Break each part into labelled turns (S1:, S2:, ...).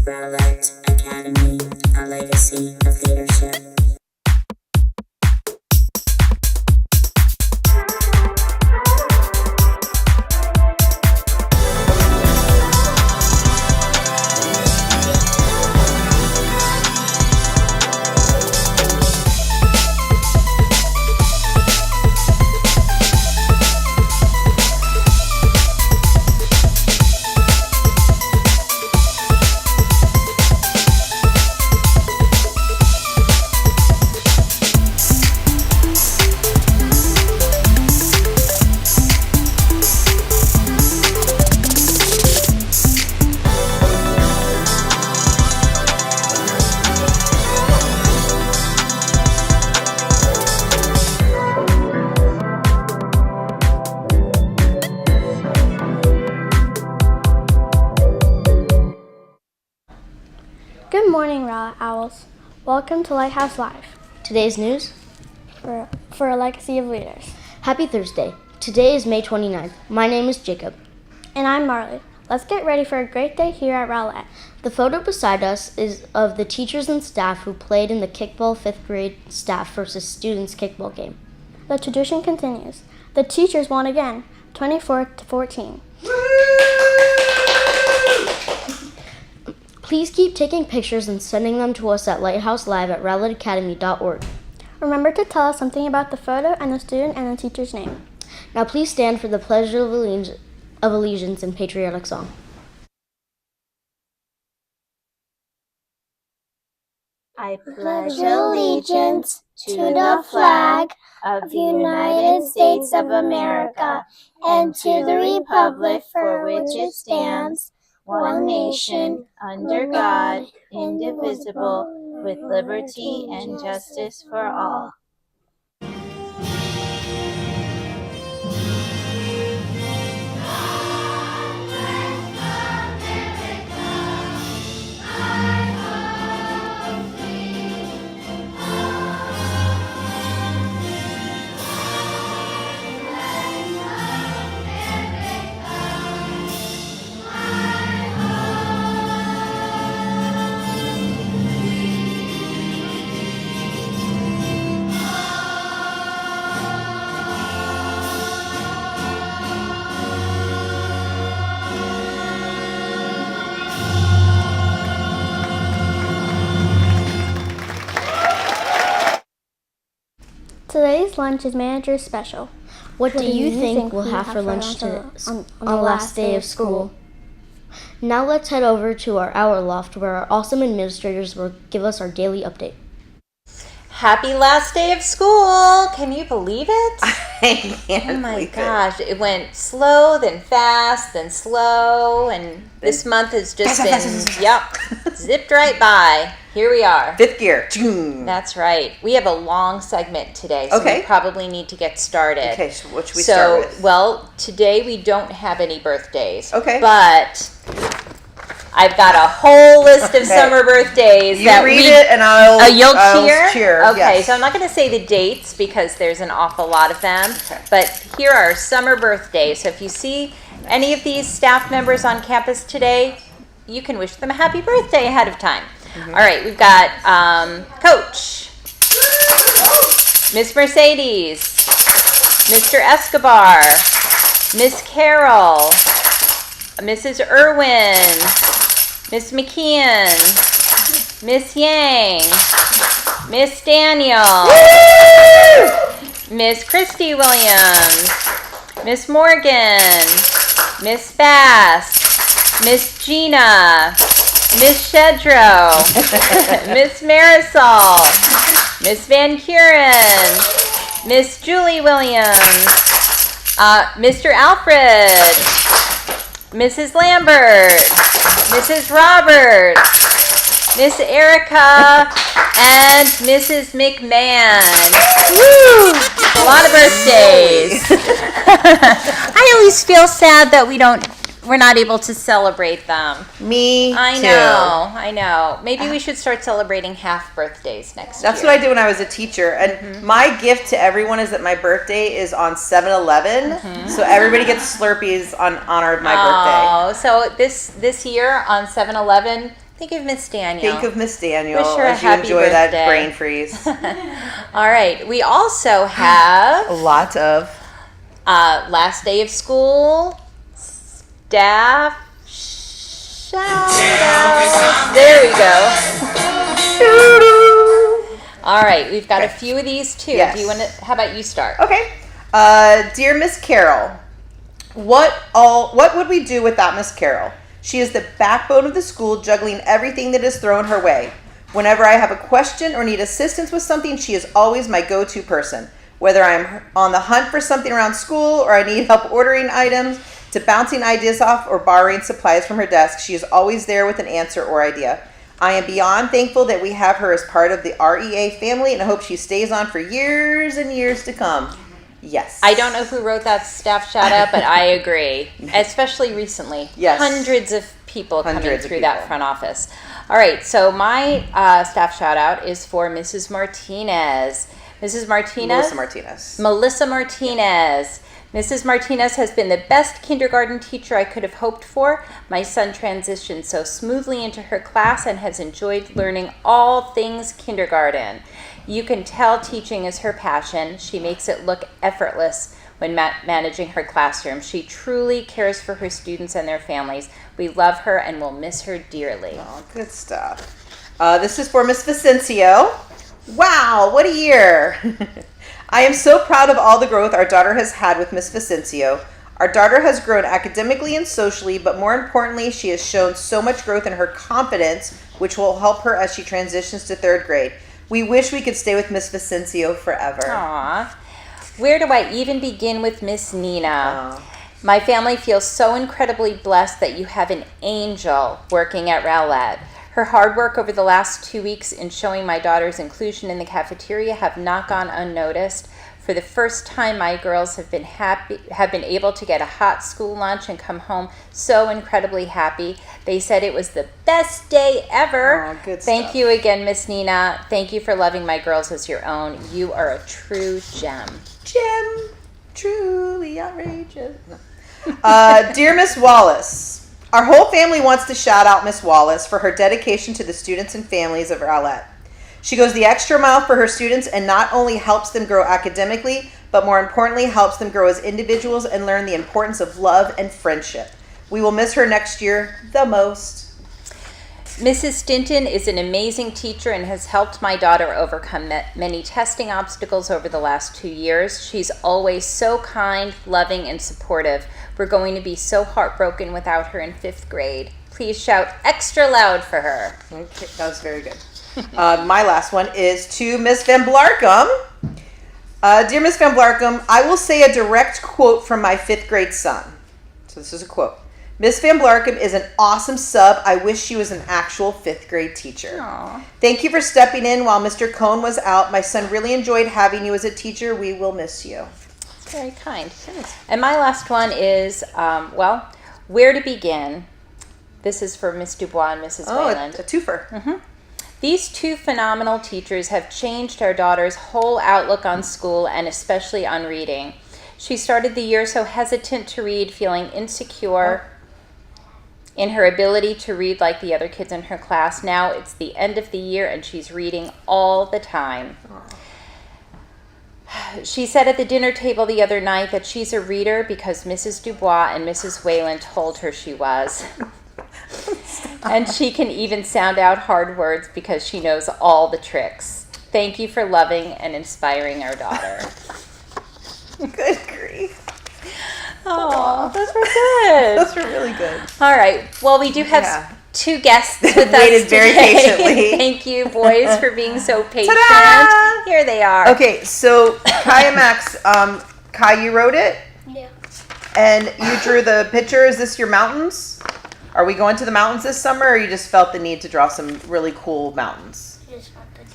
S1: Rowlett Academy, a legacy of leadership.
S2: Good morning, Rowlett Owls. Welcome to Lighthouse Live
S3: Today's news
S2: for a legacy of leaders.
S3: Happy Thursday. Today is May 29th. My name is Jacob.
S2: And I'm Marley. Let's get ready for a great day here at Rowlett.
S3: The photo beside us is of the teachers and staff who played in the kickball 5th grade staff versus students kickball game.
S2: The tradition continues. The teachers won again, 24-14.
S3: Please keep taking pictures and sending them to us at lighthouselive@rowlettacademy.org.
S2: Remember to tell us something about the photo and the student and the teacher's name.
S3: Now please stand for the Pledge of Allegiance and patriotic song.
S4: I pledge allegiance to the flag of the United States of America and to the republic for which it stands, one nation, under God, indivisible, with liberty and justice for all.
S2: Today's lunch is manager's special.
S3: What do you think we'll have for lunch on the last day of school? Now let's head over to our hour loft where our awesome administrators will give us our daily update.
S5: Happy last day of school! Can you believe it?
S6: I can't.
S5: Oh my gosh, it went slow, then fast, then slow, and this month has just been, zipped right by. Here we are.
S6: 5th gear.
S5: That's right. We have a long segment today, so we probably need to get started.
S6: Okay, so what should we start with?
S5: Well, today we don't have any birthdays.
S6: Okay.
S5: But I've got a whole list of summer birthdays.
S6: You read it and
S5: you'll cheer?
S6: cheer.
S5: Okay,
S6: yes.
S5: So I'm not going to say the dates because there's an awful lot of them. Okay. But here are summer birthdays. So if you see any of these staff members on campus today, you can wish them a happy birthday ahead of time. Mm-hmm. All right, we've got Coach, Miss Mercedes, Mr. Escobar, Miss Carol, Mrs. Irwin, Miss McKeon, Miss Yang, Miss Daniel, Miss Christy Williams, Miss Morgan, Miss Bass, Miss Gina, Miss Shedro, Miss Marisol, Miss Van Kuren, Miss Julie Williams, Mr. Alfred, Mrs. Lambert, Mrs. Roberts, Miss Erica, and Mrs. McMahon. Woo! A lot of birthdays. I always feel sad that we're not able to celebrate them.
S6: Me too.
S5: I know. Maybe we should start celebrating half birthdays next year.
S6: That's what I did when I was a teacher. And my gift to everyone is that my birthday is on 7/11. So everybody gets Slurpees on honor of my birthday.
S5: Oh, so this year on 7/11, Think of Miss Daniel.
S6: Think of Miss Daniel
S5: Wish her a
S6: as you
S5: happy
S6: enjoy
S5: birthday.
S6: that brain freeze.
S5: All right. We also have
S6: A lot of
S5: last day of school staff shout outs. There we go. All right. We've got a few of these too.
S6: Yes.
S5: Do you want to? How about you start?
S6: Okay. Dear Miss Carol, what would we do without Miss Carol? She is the backbone of the school, juggling everything that is thrown her way. Whenever I have a question or need assistance with something, she is always my go-to person. Whether I'm on the hunt for something around school or I need help ordering items, to bouncing ideas off or borrowing supplies from her desk, she is always there with an answer or idea. I am beyond thankful that we have her as part of the REA family, and I hope she stays on for years and years to come. Yes.
S5: I don't know who wrote that staff shout out, but I agree. Especially recently.
S6: Yes.
S5: Hundreds of people coming
S6: Hundreds of
S5: through that
S6: people.
S5: front office. All right, so my staff shout out is for Mrs. Martinez. Mrs. Martinez?
S6: Melissa Martinez.
S5: Mrs. Martinez has been the best kindergarten teacher I could have hoped for. My son transitioned so smoothly into her class and has enjoyed learning all things kindergarten. You can tell teaching is her passion. She makes it look effortless when managing her classroom. She truly cares for her students and their families. We love her and will miss her dearly.
S6: Oh, good stuff. This is for Miss Vicencio. Wow, what a year. I am so proud of all the growth our daughter has had with Miss Vicencio. Our daughter has grown academically and socially, but more importantly, she has shown so much growth in her confidence, which will help her as she transitions to 3rd grade. We wish we could stay with Miss Vicencio forever.
S5: Aw. Where do I even begin with Miss Nina?
S6: Oh.
S5: My family feels so incredibly blessed that you have an angel working at Rowlett. Her hard work over the last 2 weeks in showing my daughter's inclusion in the cafeteria have not gone unnoticed. For the first time, my girls have been able to get a hot school lunch and come home so incredibly happy. They said it was the best day ever.
S6: Oh, good
S5: Thank
S6: stuff.
S5: you again, Miss Nina. Thank you for loving my girls as your own. You are a true gem.
S6: Gem, truly outrageous. Dear Miss Wallace, our whole family wants to shout out Miss Wallace for her dedication to the students and families of Rowlett. She goes the extra mile for her students and not only helps them grow academically, but more importantly, helps them grow as individuals and learn the importance of love and friendship. We will miss her next year the most.
S5: Mrs. Stinton is an amazing teacher and has helped my daughter overcome many testing obstacles over the last 2 years. She's always so kind, loving, and supportive. We're going to be so heartbroken without her in 5th grade. Please shout extra loud for her.
S6: Okay, that was very good. My last one is to Miss Van Blarkum. Dear Miss Van Blarkum, I will say a direct quote from my 5th grade son. So this is a quote. Miss Van Blarkum is an awesome sub. I wish she was an actual 5th grade teacher.
S5: Aww.
S6: Thank you for stepping in while Mr. Cohn was out. My son really enjoyed having you as a teacher. We will miss you.
S5: Very kind. And my last one is, where to begin? This is for Miss Dubois and Mrs. Wayland.
S6: A twofer.
S5: These 2 phenomenal teachers have changed our daughter's whole outlook on school and especially on reading. She started the year so hesitant to read, feeling insecure in her ability to read like the other kids in her class. Now it's the end of the year and she's reading all the time. She said at the dinner table the other night that she's a reader because Mrs. Dubois and Mrs. Wayland told her she was. And she can even sound out hard words because she knows all the tricks. Thank you for loving and inspiring our daughter.
S6: Good grief.
S5: Oh, those were good.
S6: Those were really good.
S5: All right. Well, we do have 2 guests with us
S6: Waited very
S5: today.
S6: patiently.
S5: Thank you, boys, for being so patient.
S6: Ta-da!
S5: Here they are.
S6: Okay, so Kai and Max, Kai, you wrote it?
S2: Yeah.
S6: And you drew the picture. Is this your mountains? Are we going to the mountains this summer, or you just felt the need to draw some really cool mountains?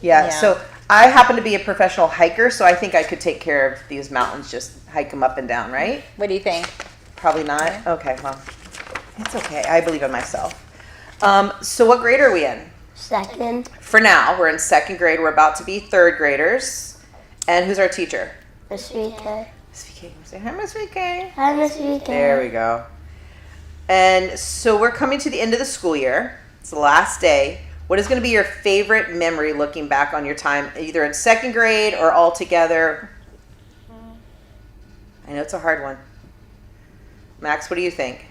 S6: Yeah, so I happen to be a professional hiker, so I think I could take care of these mountains, just hike them up and down, right?
S5: What do you think?
S6: Probably not? Okay, well, it's okay. I believe in myself. So what grade are we in?
S4: 2nd.
S6: For now, we're in 2nd grade. We're about to be 3rd graders. And who's our teacher?
S4: Miss VK.
S6: Miss VK. Say hi, Miss VK.
S4: Hi, Miss VK.
S6: There we go. And so we're coming to the end of the school year. It's the last day. What is going to be your favorite memory looking back on your time, either in second grade or all together? I know it's a hard one. Max, what do you think?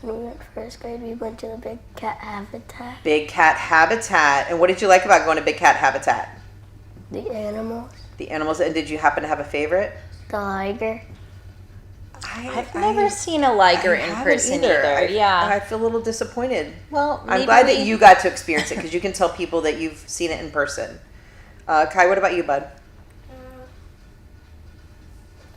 S7: When we went first grade, we went to the Big Cat Habitat.
S6: Big Cat Habitat. And what did you like about going to Big Cat Habitat?
S7: The animals.
S6: The animals. And did you happen to have a favorite?
S7: The liger.
S5: I've never seen a liger in person either. Yeah.
S6: I feel a little disappointed.
S5: Well,
S6: I'm glad that you got to experience it because you can tell people that you've seen it in person. Kai, what about you, bud?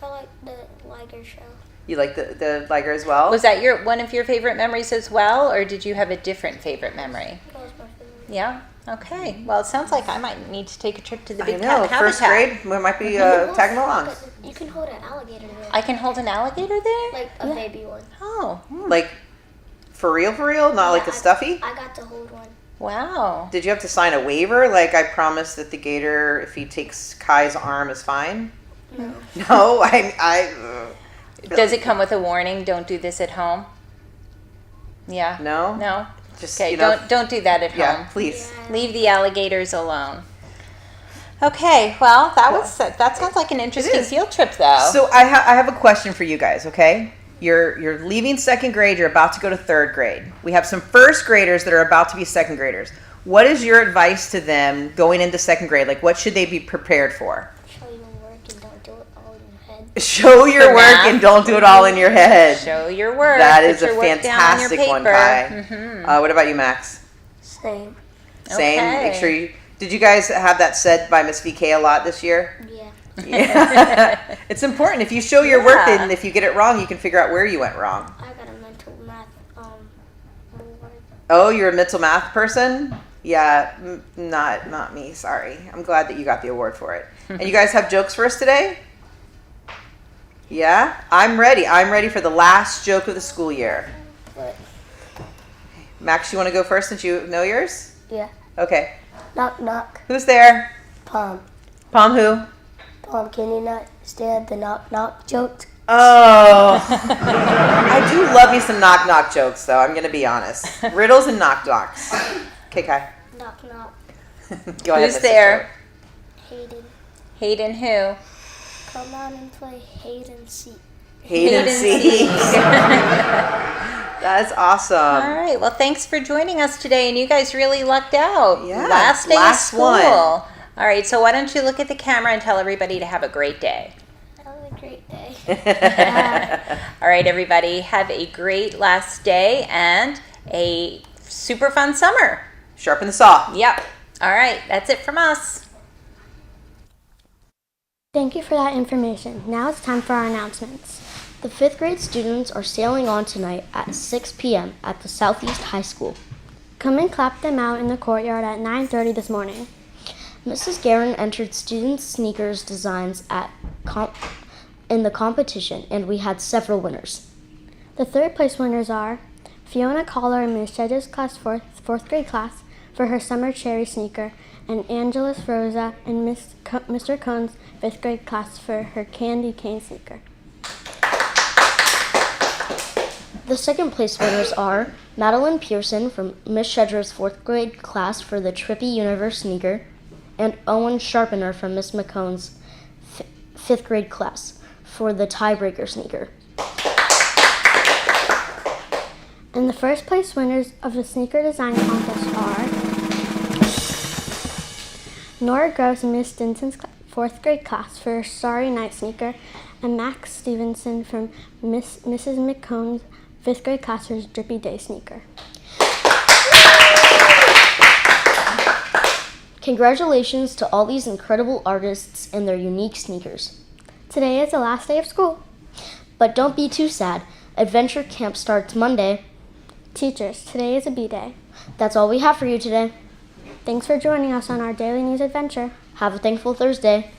S7: I like the liger show.
S6: You like the liger as well?
S5: Was that one of your favorite memories as well, or did you have a different favorite memory?
S7: That was my favorite.
S5: Yeah. Okay. Well, it sounds like I might need to take a trip to the Big
S6: I know.
S5: Cat Habitat.
S6: First grade, we might be tagging along.
S7: You can hold an alligator there.
S5: I can hold an alligator there?
S7: Like a baby one.
S5: Oh.
S6: Like, for real? Not like a stuffy?
S7: I got to hold one.
S5: Wow.
S6: Did you have to sign a waiver? Like, I promise that the gator, if he takes Kai's arm, is fine?
S7: No.
S6: No?
S5: Does it come with a warning? Don't do this at home? Yeah.
S6: No?
S5: No?
S6: Just,
S5: Okay, don't do that at home.
S6: Yeah, please.
S5: Leave the alligators alone. Okay, well, that sounds like an interesting field trip, though.
S6: So I have a question for you guys, okay? You're leaving second grade, you're about to go to third grade. We have some first graders that are about to be second graders. What is your advice to them going into second grade? Like, what should they be prepared for?
S7: Show your work and don't do it all in your head.
S6: Show your
S5: For
S6: work
S5: math.
S6: and don't do it all in your head.
S5: Show your work.
S6: That
S5: Put
S6: is a
S5: your work down on your
S6: fantastic one,
S5: paper.
S6: Kai.
S5: Mhm.
S6: What about you, Max?
S7: Same.
S6: Same.
S5: Okay.
S6: Make sure you. Did you guys have that said by Miss VK a lot this year?
S7: Yeah.
S6: Yeah. It's important. If you show your work
S5: Yeah.
S6: and if you get it wrong, you can figure out where you went wrong.
S7: I got a mental math award.
S6: Oh, you're a mental math person? Yeah, not me. Sorry. I'm glad that you got the award for it. And you guys have jokes for us today? Yeah? I'm ready. I'm ready for the last joke of the school year.
S7: What?
S6: Max, you want to go first since you know yours?
S7: Yeah.
S6: Okay.
S7: Knock knock.
S6: Who's there?
S7: Palm.
S6: Palm who?
S7: Palm, can you not stand the knock knock joke?
S6: Oh. I do love me some knock knock jokes, though. I'm going to be honest. Riddles and knock knocks. Okay, Kai.
S7: Knock knock.
S6: Go ahead.
S5: Who's there?
S7: Hayden.
S5: Hayden who?
S7: Come on and play hide and seek.
S6: Hayden seek. That's awesome.
S5: All right. Well, thanks for joining us today, and you guys really lucked out.
S6: Yeah,
S5: Last day
S6: last
S5: of school.
S6: one.
S5: All right. So why don't you look at the camera and tell everybody to have a great day.
S7: Have a great day.
S5: All right, everybody. Have a great last day and a super fun summer.
S6: Sharpen the saw.
S5: Yep. All right. That's it from us.
S2: Thank you for that information. Now it's time for our announcements.
S3: The 5th grade students are sailing on tonight at 6 p.m. at the Southeast High School.
S2: Come and clap them out in the courtyard at 9:30 this morning.
S3: Mrs. Guerin entered students' sneakers designs in the competition, and we had several winners.
S2: The third place winners are Fiona Collar in Ms. Shedge's class 4th grade class for her summer cherry sneaker, and Angeles Rosa in Mr. Cohn's 5th grade class for her candy cane sneaker.
S3: The second place winners are Madeline Pearson from Miss Shedger's 4th grade class for the Trippy Universe sneaker, and Owen Sharpener from Miss McCone's 5th grade class for the Tiebreaker sneaker.
S2: And the first place winners of the sneaker design contest are Nora Gross in Miss Stinson's 4th grade class for her Starry Night sneaker, and Max Stevenson from Mrs. McCone's 5th grade class for his Drippy Day sneaker.
S3: Congratulations to all these incredible artists and their unique sneakers.
S2: Today is the last day of school.
S3: But don't be too sad. Adventure Camp starts Monday.
S2: Teachers, today is a B-Day.
S3: That's all we have for you today.
S2: Thanks for joining us on our daily news adventure.
S3: Have a thankful Thursday.